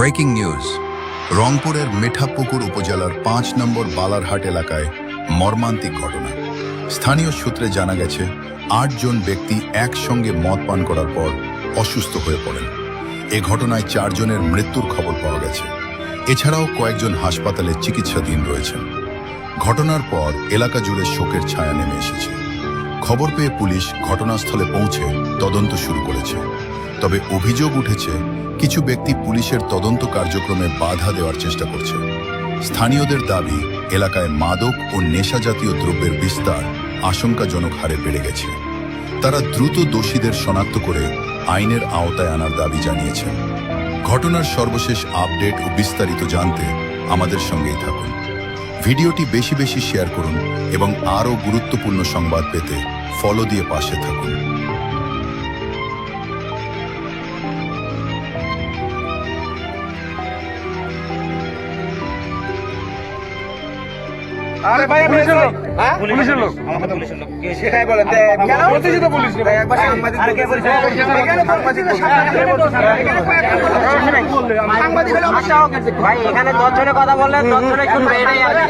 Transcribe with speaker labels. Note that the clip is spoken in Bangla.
Speaker 1: Breaking news. রংপুরের মিঠাপুকুর উপজেলার ৫ নম্বর বালারহাট এলাকায় মর্মান্তিক ঘটনা। স্থানীয় সূত্রে জানা গেছে ৮ জন ব্যক্তি একসঙ্গে মদ পান করার পর অসুস্থ হয়ে পড়েন। এ ঘটনায় ৪ জনের মৃত্যুর খবর পাওয়া গেছে। এছাড়াও কয়েকজন হাসপাতালে চিকিৎসাধীন রয়েছেন। ঘটনার পর এলাকা জুড়ে শোকের ছায়া নেমে এসেছে। খবর পেয়ে পুলিশ ঘটনাস্থলে পৌঁছে তদন্ত শুরু করেছে। তবে অভিযোগ উঠেছে কিছু ব্যক্তি পুলিশের তদন্ত কার্যক্রমে বাধা দেওয়ার চেষ্টা করছে। স্থানীয়দের দাবি, এলাকায় মাদক ও নেশা জাতীয় দ্রব্যের বিস্তার আশঙ্কাজনক হারে বেড়ে গেছে। তারা দ্রুত দোষীদের শনাক্ত করে আইনের আওতায় আনার দাবি জানিয়েছেন। ঘটনার সর্বশেষ আপডেট ও বিস্তারিত জানতে আমাদের সঙ্গেই থাকুন। ভিডিওটি বেশি বেশি শেয়ার করুন এবং আরও গুরুত্বপূর্ণ সংবাদ পেতে ফলো দিয়ে পাশে থাকুন।
Speaker 2: আরে ভাই পুলিশের লোক,
Speaker 3: হ্যাঁ
Speaker 2: পুলিশের লোক,
Speaker 3: আমাকে তো পুলিশের লোক সেটাই বলেন
Speaker 2: কেন প্রতিষ্ঠিত পুলিশ রে ভাই,
Speaker 3: একবার সাংবাদিক
Speaker 2: আর কে বলছে?
Speaker 3: এখানে সাংবাদিক সাংবাদিক হলো
Speaker 4: ভাই এখানে 10 জনের কথা বললেন, 10 জনের একটু বাইরে আছে।